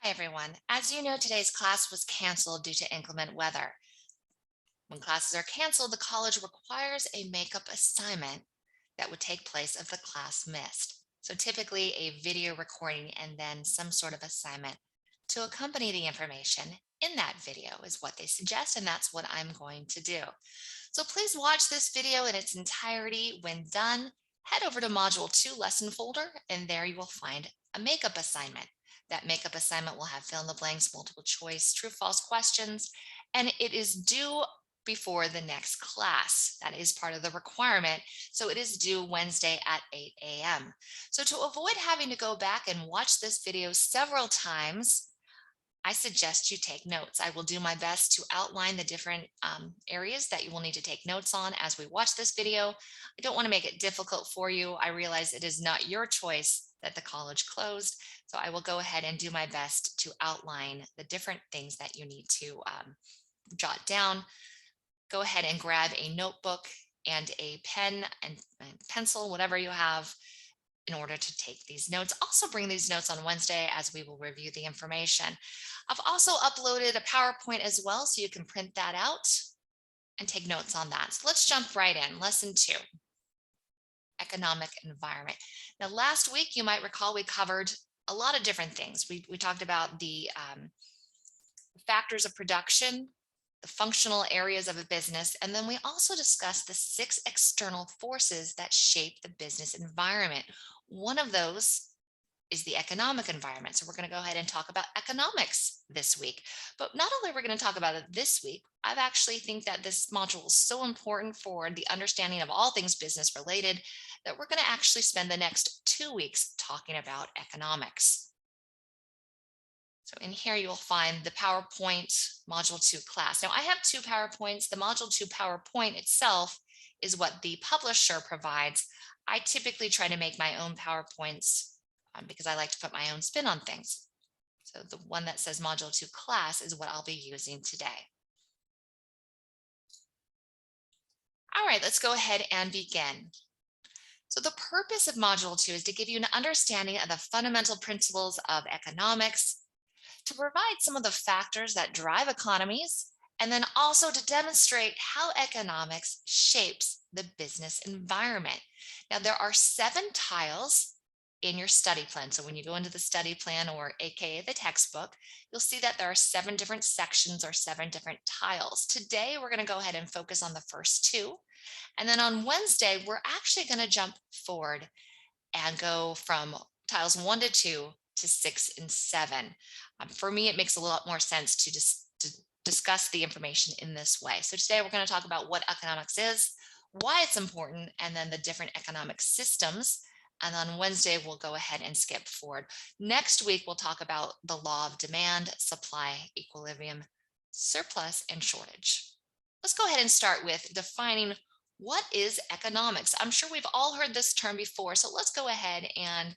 Hi, everyone. As you know, today's class was canceled due to inclement weather. When classes are canceled, the college requires a makeup assignment that would take place if the class missed. So typically a video recording and then some sort of assignment to accompany the information in that video is what they suggest, and that's what I'm going to do. So please watch this video in its entirety. When done, head over to Module 2 lesson folder, and there you will find a makeup assignment. That makeup assignment will have fill in the blanks, multiple choice, true, false questions, and it is due before the next class. That is part of the requirement. So it is due Wednesday at 8 a.m. So to avoid having to go back and watch this video several times, I suggest you take notes. I will do my best to outline the different areas that you will need to take notes on as we watch this video. I don't want to make it difficult for you. I realize it is not your choice that the college closed. So I will go ahead and do my best to outline the different things that you need to jot down. Go ahead and grab a notebook and a pen and pencil, whatever you have, in order to take these notes. Also bring these notes on Wednesday as we will review the information. I've also uploaded a PowerPoint as well, so you can print that out and take notes on that. So let's jump right in. Lesson 2, economic environment. Now, last week, you might recall we covered a lot of different things. We talked about the factors of production, the functional areas of a business, and then we also discussed the 6 external forces that shape the business environment. One of those is the economic environment. So we're going to go ahead and talk about economics this week. But not only are we going to talk about it this week, I've actually think that this module is so important for the understanding of all things business related that we're going to actually spend the next 2 weeks talking about economics. So in here, you'll find the PowerPoint Module 2 class. Now, I have 2 PowerPoints. The Module 2 PowerPoint itself is what the publisher provides. I typically try to make my own PowerPoints because I like to put my own spin on things. So the one that says Module 2 class is what I'll be using today. All right, let's go ahead and begin. So the purpose of Module 2 is to give you an understanding of the fundamental principles of economics, to provide some of the factors that drive economies, and then also to demonstrate how economics shapes the business environment. Now, there are 7 tiles in your study plan. So when you go into the study plan, or AKA the textbook, you'll see that there are 7 different sections or 7 different tiles. Today, we're going to go ahead and focus on the first 2. And then on Wednesday, we're actually going to jump forward and go from tiles 1 to 2 to 6 and 7. For me, it makes a lot more sense to just discuss the information in this way. So today we're going to talk about what economics is, why it's important, and then the different economic systems. And on Wednesday, we'll go ahead and skip forward. Next week, we'll talk about the law of demand, supply, equilibrium, surplus, and shortage. Let's go ahead and start with defining what is economics. I'm sure we've all heard this term before, so let's go ahead and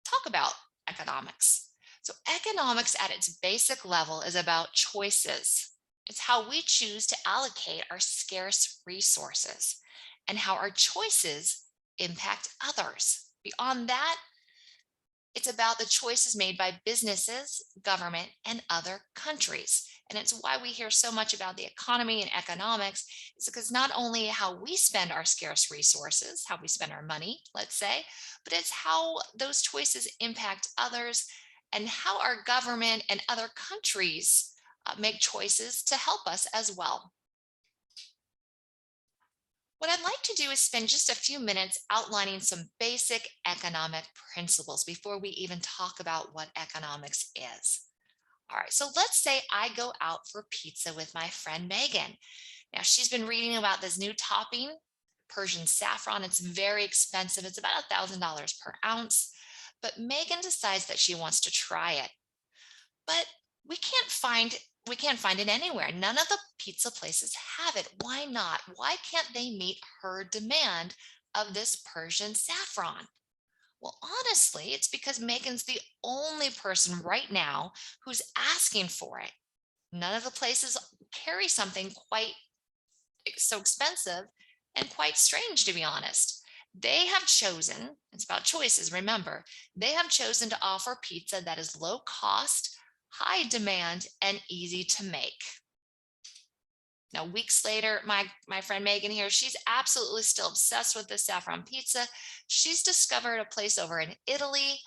talk about economics. So economics at its basic level is about choices. It's how we choose to allocate our scarce resources and how our choices impact others. Beyond that, it's about the choices made by businesses, government, and other countries. And it's why we hear so much about the economy and economics, is because not only how we spend our scarce resources, how we spend our money, let's say, but it's how those choices impact others and how our government and other countries make choices to help us as well. What I'd like to do is spend just a few minutes outlining some basic economic principles before we even talk about what economics is. All right, so let's say I go out for pizza with my friend Megan. Now, she's been reading about this new topping, Persian saffron. It's very expensive. It's about $1,000 per ounce. But Megan decides that she wants to try it. But we can't find we can't find it anywhere. None of the pizza places have it. Why not? Why can't they meet her demand of this Persian saffron? Well, honestly, it's because Megan's the only person right now who's asking for it. None of the places carry something quite so expensive and quite strange, to be honest. They have chosen, it's about choices, remember, they have chosen to offer pizza that is low cost, high demand, and easy to make. Now, weeks later, my friend Megan here, she's absolutely still obsessed with this saffron pizza. She's discovered a place over in Italy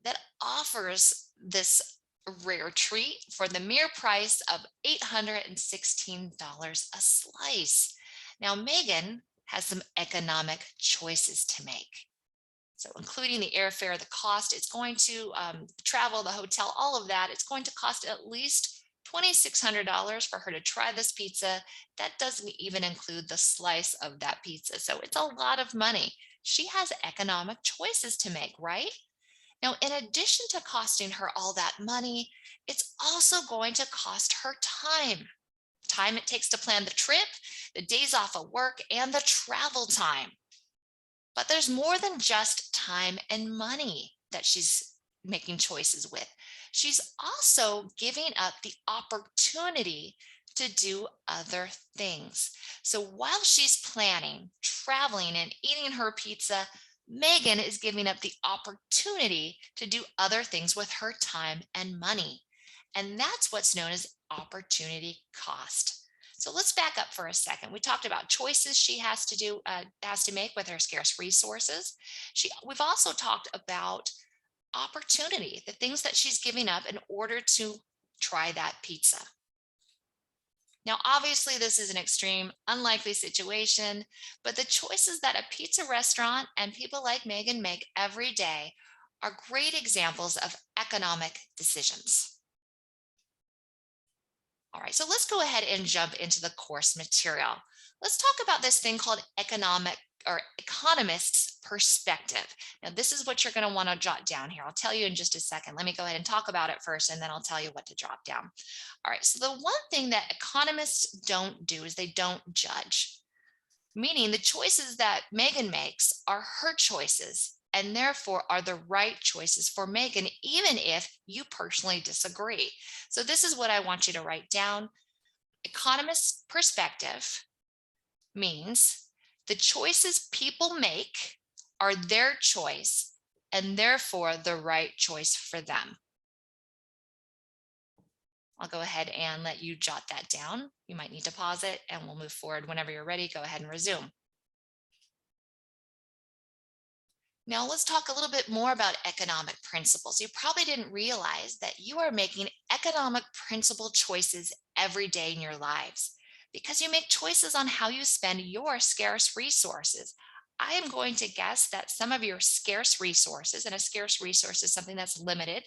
that offers this rare treat for the mere price of $816 a slice. Now, Megan has some economic choices to make. So including the airfare, the cost, it's going to travel, the hotel, all of that. It's going to cost at least $2,600 for her to try this pizza. That doesn't even include the slice of that pizza. So it's a lot of money. She has economic choices to make, right? Now, in addition to costing her all that money, it's also going to cost her time it takes to plan the trip, the days off of work, and the travel time. But there's more than just time and money that she's making choices with. She's also giving up the opportunity to do other things. So while she's planning, traveling, and eating her pizza, Megan is giving up the opportunity to do other things with her time and money. And that's what's known as opportunity cost. So let's back up for a second. We talked about choices she has to make with her scarce resources. We've also talked about opportunity, the things that she's giving up in order to try that pizza. Now, obviously, this is an extreme, unlikely situation, but the choices that a pizza restaurant and people like Megan make every day are great examples of economic decisions. All right, so let's go ahead and jump into the course material. Let's talk about this thing called economic or economist's perspective. Now, this is what you're going to want to jot down here. I'll tell you in just a second. Let me go ahead and talk about it first, and then I'll tell you what to jot down. All right, so the one thing that economists don't do is they don't judge, meaning the choices that Megan makes are her choices and therefore are the right choices for Megan, even if you personally disagree. So this is what I want you to write down. Economist's perspective means the choices people make are their choice and therefore the right choice for them. I'll go ahead and let you jot that down. You might need to pause it and we'll move forward. Whenever you're ready, go ahead and resume. Now let's talk a little bit more about economic principles. You probably didn't realize that you are making economic principle choices every day in your lives because you make choices on how you spend your scarce resources. I am going to guess that some of your scarce resources, and a scarce resource is something that's limited,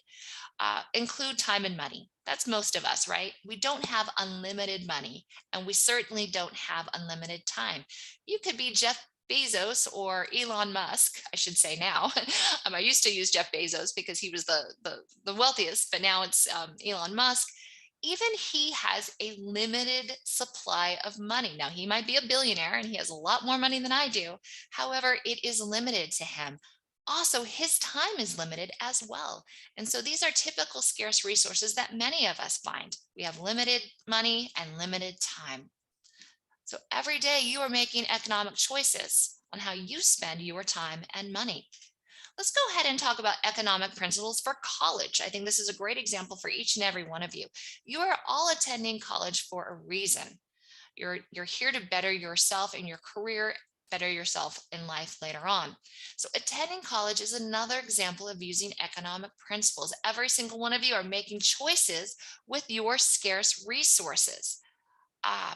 include time and money. That's most of us, right? We don't have unlimited money, and we certainly don't have unlimited time. You could be Jeff Bezos or Elon Musk, I should say now. I used to use Jeff Bezos because he was the wealthiest, but now it's Elon Musk. Even he has a limited supply of money. Now, he might be a billionaire and he has a lot more money than I do. However, it is limited to him. Also, his time is limited as well. And so these are typical scarce resources that many of us find. We have limited money and limited time. So every day you are making economic choices on how you spend your time and money. Let's go ahead and talk about economic principles for college. I think this is a great example for each and every one of you. You are all attending college for a reason. You're here to better yourself in your career, better yourself in life later on. So attending college is another example of using economic principles. Every single one of you are making choices with your scarce resources.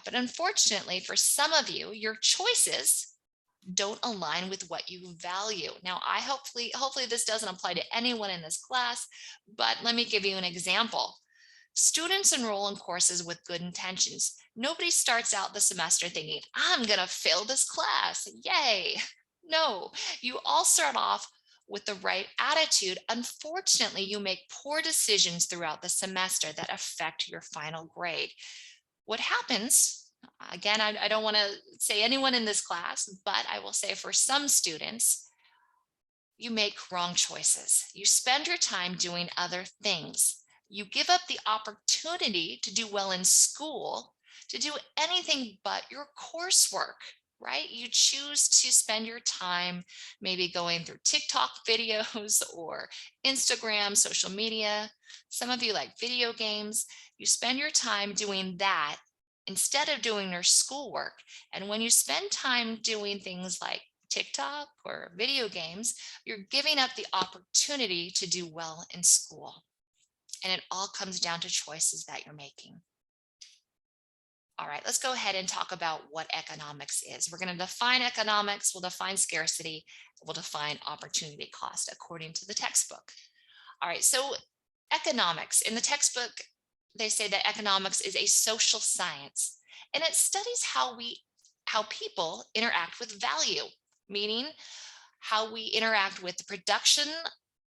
But unfortunately, for some of you, your choices don't align with what you value. Now, hopefully this doesn't apply to anyone in this class, but let me give you an example. Students enroll in courses with good intentions. Nobody starts out the semester thinking, I'm going to fail this class. Yay. No, you all start off with the right attitude. Unfortunately, you make poor decisions throughout the semester that affect your final grade. What happens, again, I don't want to say anyone in this class, but I will say for some students, you make wrong choices. You spend your time doing other things. You give up the opportunity to do well in school, to do anything but your coursework. right? You choose to spend your time maybe going through TikTok videos or Instagram, social media. Some of you like video games. You spend your time doing that instead of doing your schoolwork. And when you spend time doing things like TikTok or video games, you're giving up the opportunity to do well in school. And it all comes down to choices that you're making. All right, let's go ahead and talk about what economics is. We're going to define economics, we'll define scarcity, we'll define opportunity cost according to the textbook. All right, so economics in the textbook, they say that economics is a social science and it studies how people interact with value, meaning how we interact with the production,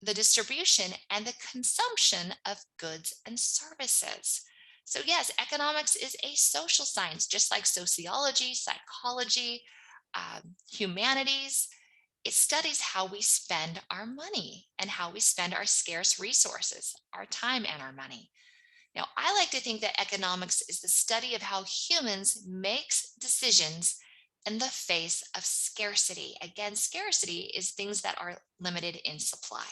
the distribution, and the consumption of goods and services. So, yes, economics is a social science, just like sociology, psychology, humanities. It studies how we spend our money and how we spend our scarce resources, our time and our money. Now, I like to think that economics is the study of how humans makes decisions in the face of scarcity. Again, scarcity is things that are limited in supply.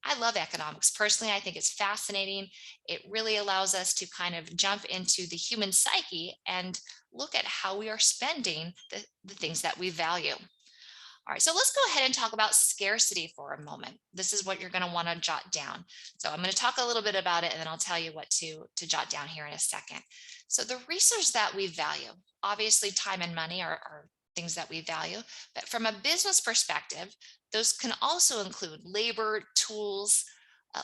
I love economics. Personally, I think it's fascinating. It really allows us to kind of jump into the human psyche and look at how we are spending the things that we value. All right, so let's go ahead and talk about scarcity for a moment. This is what you're going to want to jot down. So I'm going to talk a little bit about it and then I'll tell you what to jot down here in a second. So the resource that we value, obviously time and money are things that we value, but from a business perspective, those can also include labor, tools,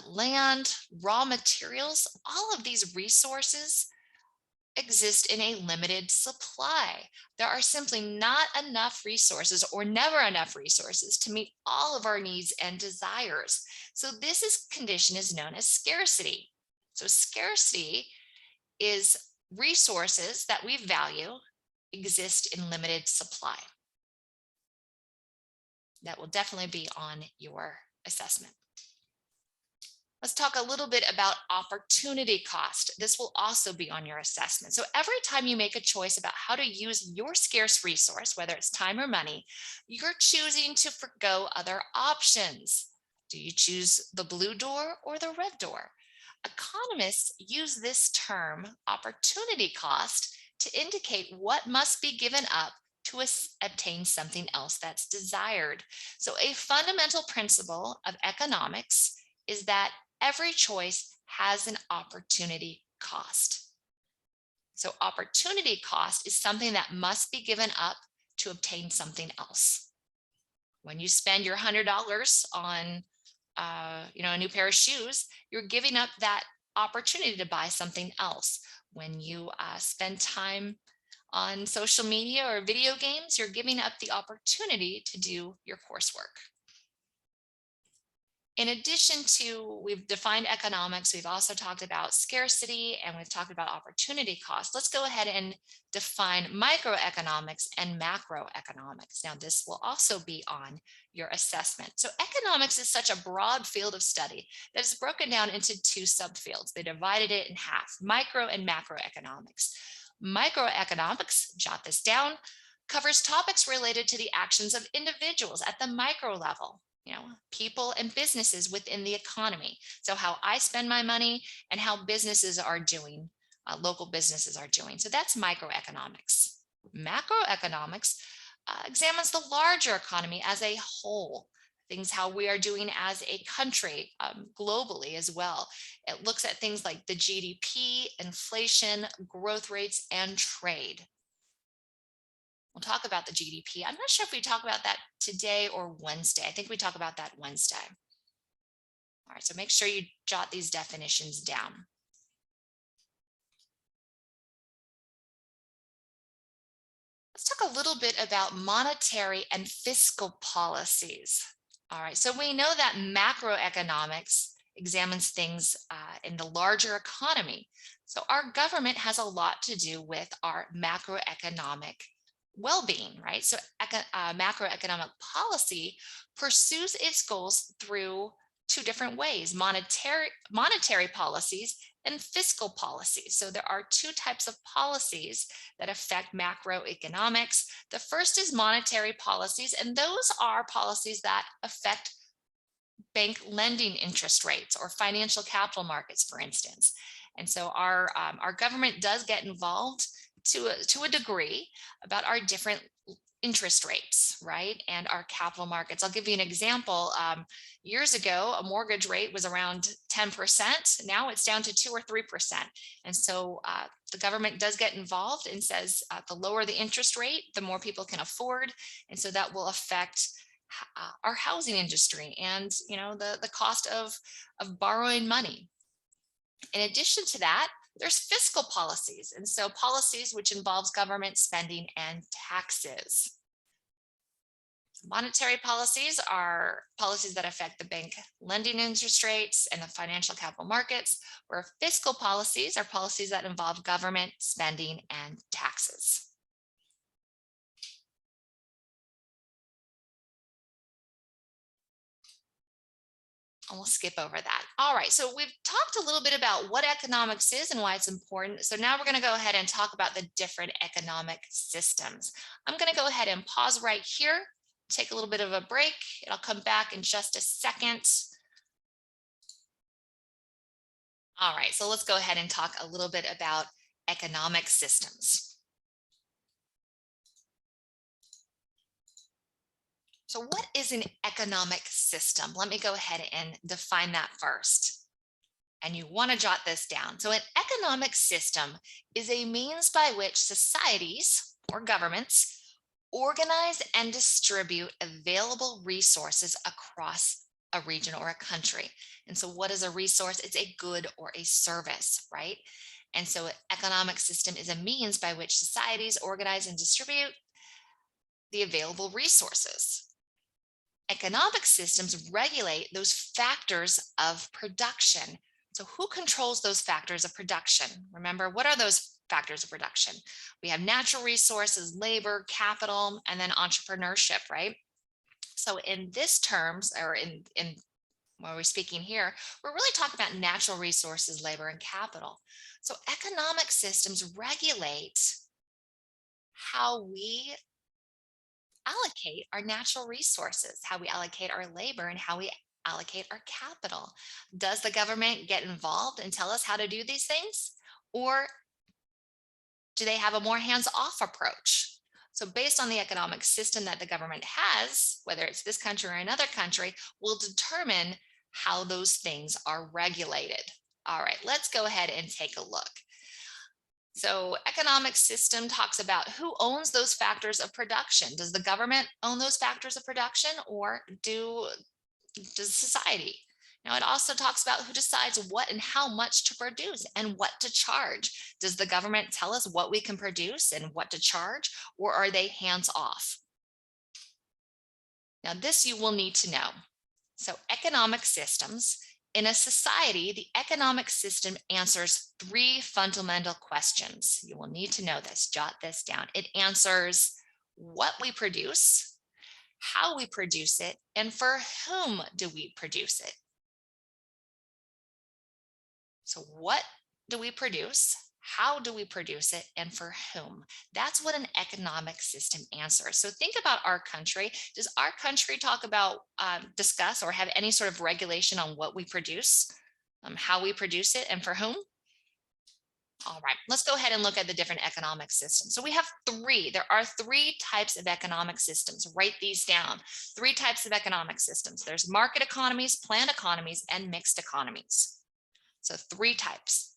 land, raw materials. All of these resources exist in a limited supply. There are simply not enough resources or never enough resources to meet all of our needs and desires. So condition is known as scarcity. So scarcity is resources that we value exist in limited supply. That will definitely be on your assessment. Let's talk a little bit about opportunity cost. This will also be on your assessment. So every time you make a choice about how to use your scarce resource, whether it's time or money, you're choosing to forgo other options. Do you choose the blue door or the red door? Economists use this term, opportunity cost, to indicate what must be given up to obtain something else that's desired. So a fundamental principle of economics is that every choice has an opportunity cost. So opportunity cost is something that must be given up to obtain something else. When you spend your $100 on a new pair of shoes, you're giving up that opportunity to buy something else. When you spend time on social media or video games, you're giving up the opportunity to do your coursework. In addition to, we've defined economics, we've also talked about scarcity, and we've talked about opportunity cost. Let's go ahead and define microeconomics and macroeconomics. Now, this will also be on your assessment. So economics is such a broad field of study that is broken down into two subfields. They divided it in half, micro and macroeconomics. Microeconomics, jot this down, covers topics related to the actions of individuals at the micro level. People and businesses within the economy. So how I spend my money and how businesses are doing, local businesses are doing. So that's microeconomics. Macroeconomics examines the larger economy as a whole, things how we are doing as a country globally as well. It looks at things like the GDP, inflation, growth rates, and trade. We'll talk about the GDP. I'm not sure if we talk about that today or Wednesday. I think we talk about that Wednesday. All right, so make sure you jot these definitions down. Let's talk a little bit about monetary and fiscal policies. All right, so we know that macroeconomics examines things in the larger economy. So our government has a lot to do with our macroeconomic well-being, right? So macroeconomic policy pursues its goals through two different ways: monetary policies and fiscal policies. So there are two types of policies that affect macroeconomics. The first is monetary policies, and those are policies that affect bank lending interest rates or financial capital markets, for instance. And so our government does get involved to a degree about our different interest rates, right? And our capital markets. I'll give you an example. Years ago, a mortgage rate was around 10%. Now it's down to 2 or 3%. And so the government does get involved and says the lower the interest rate, the more people can afford. And so that will affect our housing industry and the cost of borrowing money. In addition to that, there's fiscal policies, and so policies which involves government spending and taxes. Monetary policies are policies that affect the bank lending interest rates and the financial capital markets, where fiscal policies are policies that involve government spending and taxes. And we'll skip over that. All right, so we've talked a little bit about what economics is and why it's important. So now we're going to go ahead and talk about the different economic systems. I'm going to go ahead and pause right here, take a little bit of a break, and I'll come back in just a second. All right, so let's go ahead and talk a little bit about economic systems. So what is an economic system? Let me go ahead and define that first. And you want to jot this down. So an economic system is a means by which societies or governments organize and distribute available resources across a region or a country. And so what is a resource? It's a good or a service, right? And so an economic system is a means by which societies organize and distribute the available resources. Economic systems regulate those factors of production. So who controls those factors of production? Remember, what are those factors of production? We have natural resources, labor, capital, and then entrepreneurship, right? So in this terms, or in when we're speaking here, we're really talking about natural resources, labor, and capital. So economic systems regulate how we allocate our natural resources, how we allocate our labor, and how we allocate our capital. Does the government get involved and tell us how to do these things? Or do they have a more hands-off approach? So based on the economic system that the government has, whether it's this country or another country, will determine how those things are regulated. All right, let's go ahead and take a look. So economic system talks about who owns those factors of production. Does the government own those factors of production, or does society? Now, it also talks about who decides what and how much to produce and what to charge. Does the government tell us what we can produce and what to charge, or are they hands off? Now, this you will need to know. So economic systems. In a society, the economic system answers three fundamental questions. You will need to know this, jot this down. It answers what we produce, how we produce it, and for whom do we produce it? So what do we produce? How do we produce it, and for whom? That's what an economic system answers. So think about our country. Does our country talk about, discuss, or have any sort of regulation on what we produce, how we produce it, and for whom? All right, let's go ahead and look at the different economic systems. So we have three. There are three types of economic systems. Write these down. Three types of economic systems. There's market economies, planned economies, and mixed economies. So three types.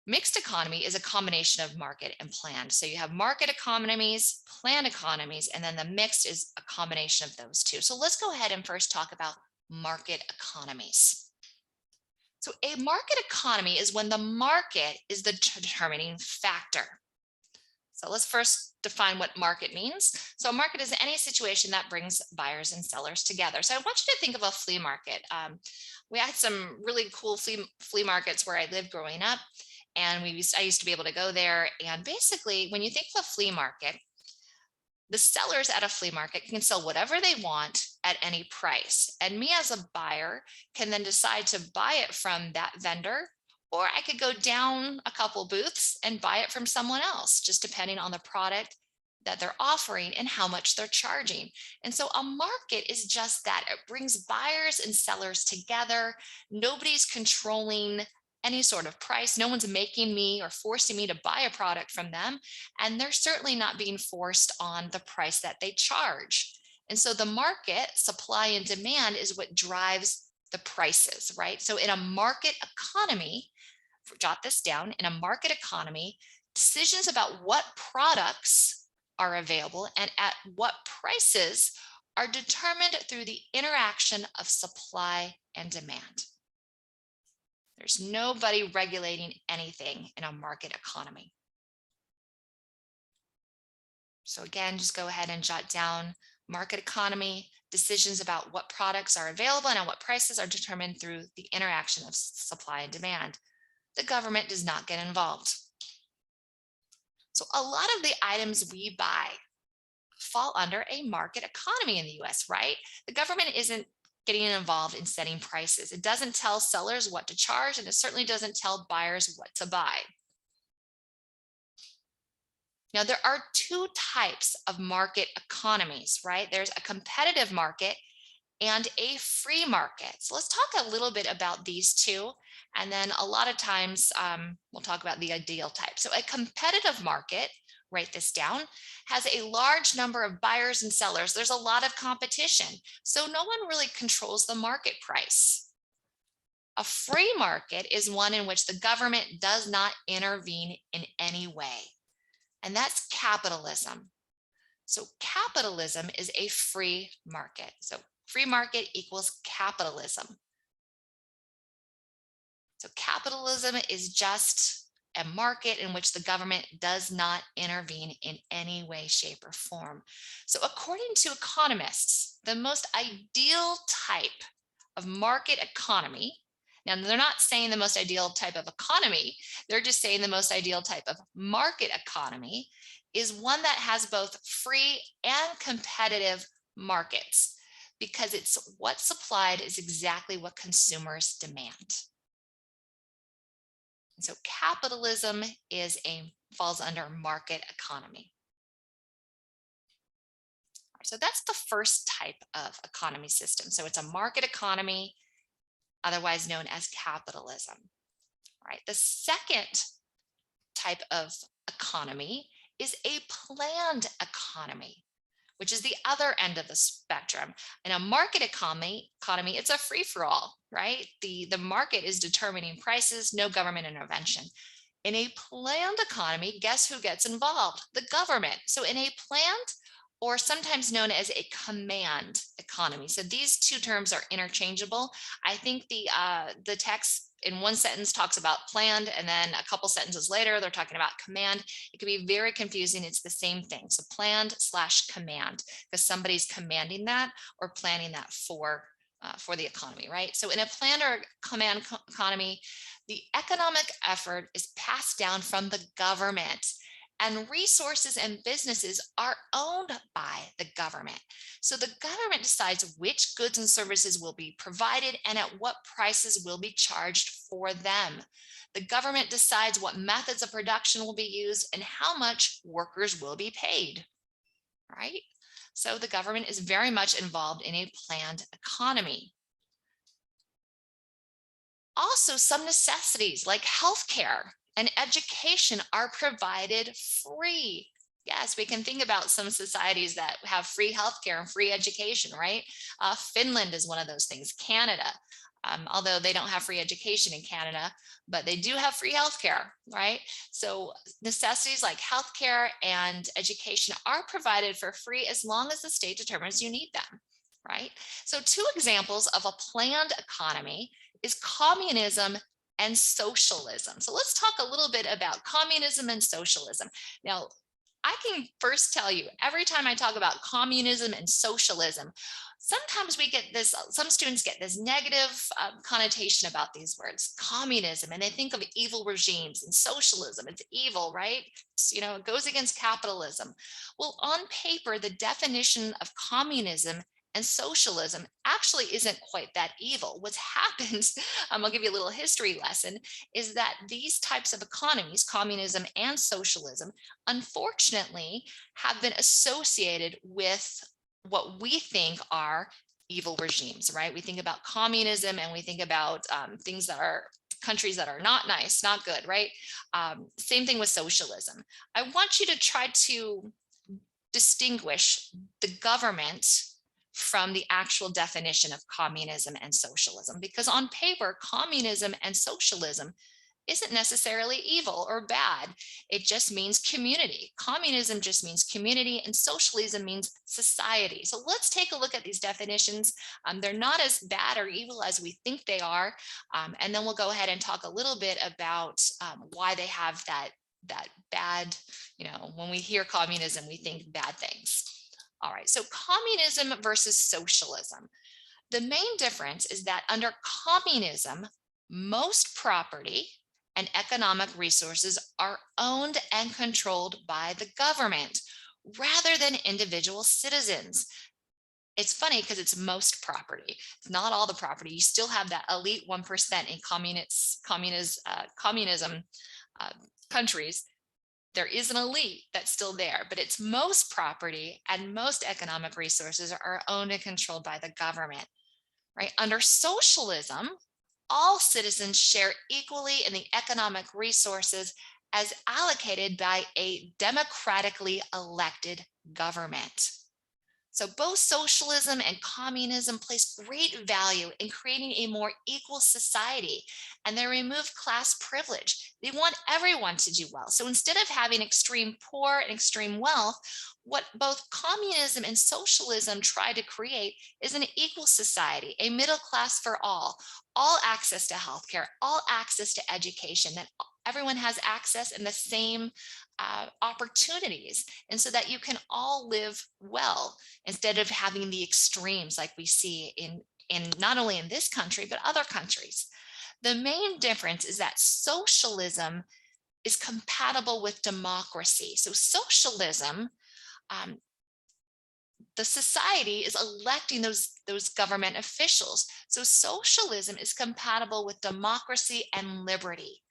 Mixed economy is a combination of market and planned. So you have market economies, planned economies, and then the mixed is a combination of those two. So let's go ahead and first talk about market economies. So a market economy is when the market is the determining factor. So let's first define what market means. So a market is any situation that brings buyers and sellers together. So I want you to think of a flea market. We had some really cool flea markets where I lived growing up. And I used to be able to go there. And basically, when you think of a flea market, The sellers at a flea market can sell whatever they want at any price. And me as a buyer can then decide to buy it from that vendor, or I could go down a couple booths and buy it from someone else, just depending on the product that they're offering and how much they're charging. And so a market is just that. It brings buyers and sellers together. Nobody's controlling any sort of price. No one's making me or forcing me to buy a product from them. And they're certainly not being forced on the price that they charge. And so the market, supply and demand, is what drives the prices, right? So in a market economy, jot this down, in a market economy, decisions about what products are available and at what prices are determined through the interaction of supply and demand. There's nobody regulating anything in a market economy. So again, just go ahead and jot down market economy. Decisions about what products are available and at what prices are determined through the interaction of supply and demand. The government does not get involved. So a lot of the items we buy fall under a market economy in the US, right? The government isn't getting involved in setting prices. It doesn't tell sellers what to charge, and it certainly doesn't tell buyers what to buy. Now, there are two types of market economies, right? There's a competitive market and a free market. So let's talk a little bit about these two. And then a lot of times we'll talk about the ideal type. So a competitive market, write this down, has a large number of buyers and sellers. There's a lot of competition. So no one really controls the market price. A free market is one in which the government does not intervene in any way. And that's capitalism. So capitalism is a free market. So free market equals capitalism. So capitalism is just a market in which the government does not intervene in any way, shape, or form. So according to economists, the most ideal type of market economy, now they're not saying the most ideal type of economy, they're just saying the most ideal type of market economy, is one that has both free and competitive markets, because it's what's supplied is exactly what consumers demand. And so capitalism falls under market economy. So that's the first type of economy system. So it's a market economy, otherwise known as capitalism. All right. The second type of economy is a planned economy, which is the other end of the spectrum. In a market economy, it's a free-for-all, right? The market is determining prices, no government intervention. In a planned economy, guess who gets involved? The government. So in a planned, or sometimes known as a command economy. So these two terms are interchangeable. I think the text in one sentence talks about planned, and then a couple sentences later, they're talking about command. It can be very confusing. It's the same thing. So planned / command, because somebody's commanding that or planning that for the economy, right? So in a planned or command economy, the economic effort is passed down from the government, and resources and businesses are owned by the government. So the government decides which goods and services will be provided and at what prices will be charged for them. The government decides what methods of production will be used and how much workers will be paid, right? So the government is very much involved in a planned economy. Also, some necessities like healthcare and education are provided free. Yes, we can think about some societies that have free healthcare and free education, right? Finland is one of those things. Canada, although they don't have free education in Canada, but they do have free healthcare, right? So necessities like healthcare and education are provided for free as long as the state determines you need them, right? So two examples of a planned economy is communism and socialism. So let's talk a little bit about communism and socialism. Now, I can first tell you, every time I talk about communism and socialism, sometimes we get this, some students get this negative connotation about these words, communism, and they think of evil regimes, and socialism, it's evil, right? It goes against capitalism. Well, on paper, the definition of communism and socialism actually isn't quite that evil. What's happened, I'll give you a little history lesson, is that these types of economies, communism and socialism, unfortunately, have been associated with what we think are evil regimes, right? We think about communism and we think about things that are countries that are not nice, not good, right? Same thing with socialism. I want you to try to distinguish the government from the actual definition of communism and socialism, because on paper, communism and socialism isn't necessarily evil or bad. It just means community. Communism just means community, and socialism means society. So let's take a look at these definitions. They're not as bad or evil as we think they are. And then we'll go ahead and talk a little bit about why they have that bad, when we hear communism, we think bad things. All right, so communism versus socialism. The main difference is that under communism, most property and economic resources are owned and controlled by the government rather than individual citizens. It's funny because it's most property. It's not all the property. You still have that elite 1% in communism countries. There is an elite that's still there, but it's most property and most economic resources are owned and controlled by the government, right? Under socialism, all citizens share equally in the economic resources as allocated by a democratically elected government. So both socialism and communism place great value in creating a more equal society, and they remove class privilege. They want everyone to do well. So instead of having extreme poor and extreme wealth, what both communism and socialism try to create is an equal society, a middle class for all access to healthcare, all access to education, that everyone has access and the same opportunities, and so that you can all live well instead of having the extremes like we see in not only in this country but other countries. The main difference is that socialism is compatible with democracy. So socialism, the society is electing those government officials. So socialism is compatible with democracy and liberty,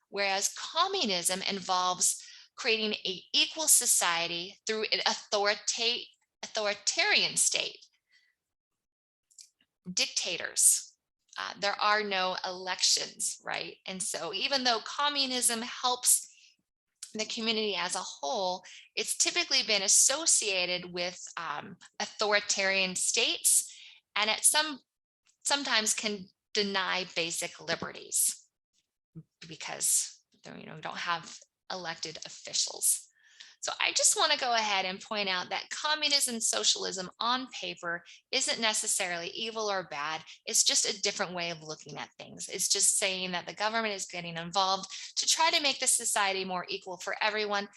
whereas communism involves creating an equal society through an authoritarian state. Dictators. There are no elections, right? And so even though communism helps the community as a whole, it's typically been associated with authoritarian states, and sometimes can deny basic liberties because we don't have elected officials. So I just want to go ahead and point out that communism and socialism on paper isn't necessarily evil or bad. It's just a different way of looking at things. It's just saying that the government is getting involved to try to make the society more equal for everyone.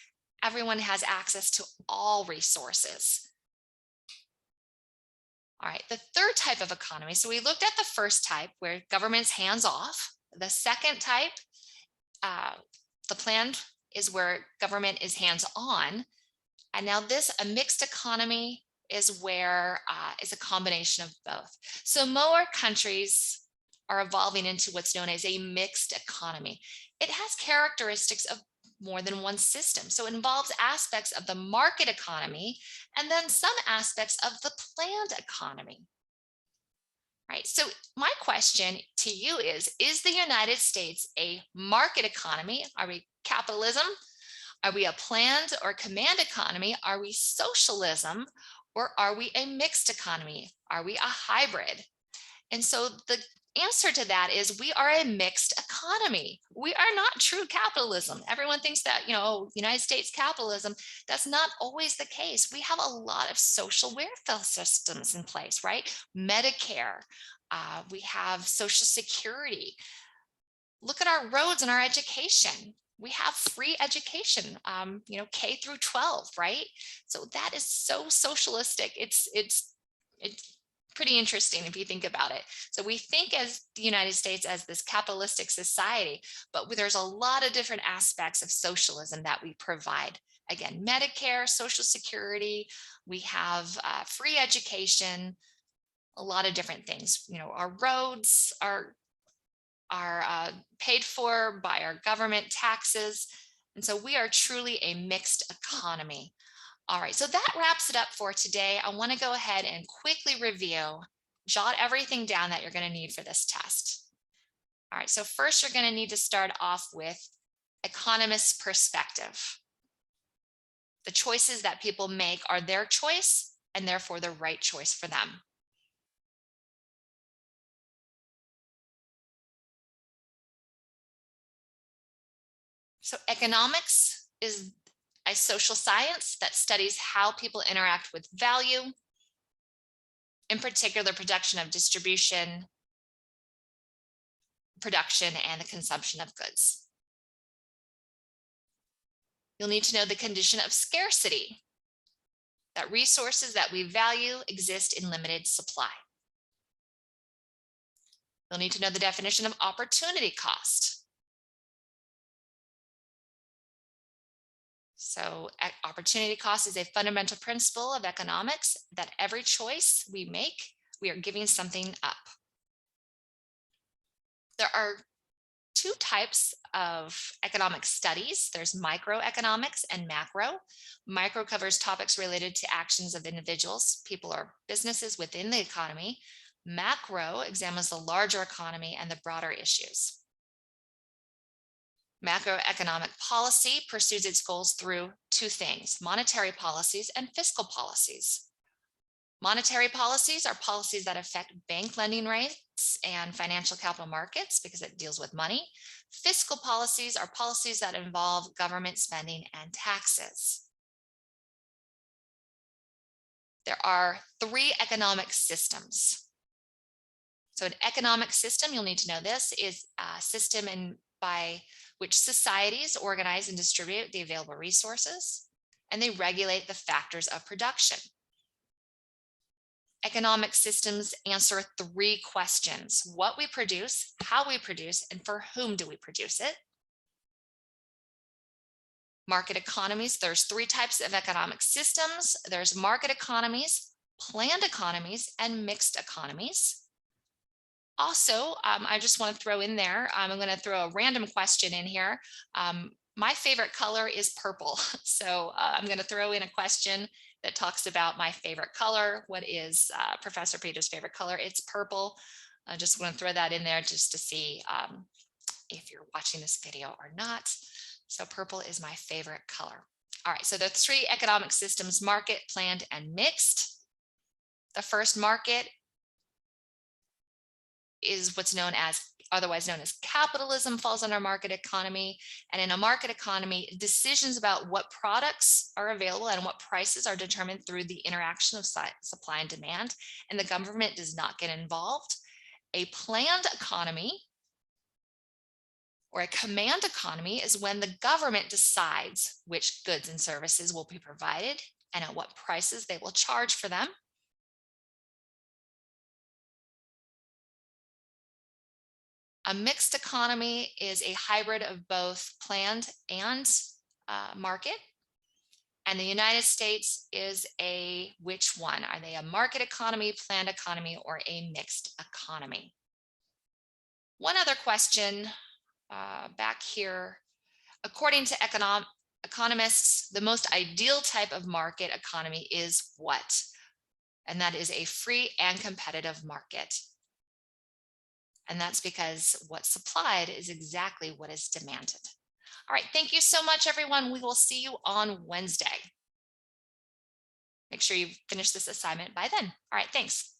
Everyone has access to all resources. All right, the third type of economy. So we looked at the first type where government's hands off. The second type, the plan is where government is hands-on. And now a mixed economy is where is a combination of both. So more countries are evolving into what's known as a mixed economy. It has characteristics of more than one system. So it involves aspects of the market economy and then some aspects of the planned economy. Right. So my question to you is the United States a market economy? Are we capitalism? Are we a planned or command economy? Are we socialism? Or are we a mixed economy? Are we a hybrid? And so the answer to that is we are a mixed economy. We are not true capitalism. Everyone thinks that, United States capitalism. That's not always the case. We have a lot of social welfare systems in place, right? Medicare, we have Social Security. Look at our roads and our education. We have free education, K through 12, right? So that is so socialistic. It's pretty interesting if you think about it. So we think as the United States as this capitalistic society, but there's a lot of different aspects of socialism that we provide. Again, Medicare, Social Security, we have free education, a lot of different things. Our roads are paid for by our government taxes. And so we are truly a mixed economy. All right, so that wraps it up for today. I want to go ahead and quickly review, jot everything down that you're going to need for this test. All right, so first you're going to need to start off with economist's perspective. The choices that people make are their choice and therefore the right choice for them. So economics is a social science that studies how people interact with value, in particular, production, and the consumption of goods. You'll need to know the condition of scarcity, that resources that we value exist in limited supply. You'll need to know the definition of opportunity cost. So opportunity cost is a fundamental principle of economics that every choice we make, we are giving something up. There are two types of economic studies. There's microeconomics and macro. Micro covers topics related to actions of individuals, people, or businesses within the economy. Macro examines the larger economy and the broader issues. Macroeconomic policy pursues its goals through two things: monetary policies and fiscal policies. Monetary policies are policies that affect bank lending rates and financial capital markets because it deals with money. Fiscal policies are policies that involve government spending and taxes. There are three economic systems. So an economic system, you'll need to know this, is a system by which societies organize and distribute the available resources, and they regulate the factors of production. Economic systems answer three questions: what we produce, how we produce, and for whom do we produce it. Market economies, there's three types of economic systems. There's market economies, planned economies, and mixed economies. Also, I just want to throw in there, I'm going to throw a random question in here. My favorite color is purple. So I'm going to throw in a question that talks about my favorite color. What is Professor Peter's favorite color? It's purple. I just want to throw that in there just to see if you're watching this video or not. So purple is my favorite color. All right, so the three economic systems: market, planned, and mixed. The first, market, is what's otherwise known as capitalism, falls under market economy. And in a market economy, decisions about what products are available and what prices are determined through the interaction of supply and demand, and the government does not get involved. A planned economy or a command economy is when the government decides which goods and services will be provided and at what prices they will charge for them. A mixed economy is a hybrid of both planned and market. And the United States is which one? Are they a market economy, planned economy, or a mixed economy? One other question back here. According to economists, the most ideal type of market economy is what? And that is a free and competitive market. And that's because what's supplied is exactly what is demanded. All right, thank you so much, everyone. We will see you on Wednesday. Make sure you finish this assignment by then. All right, thanks.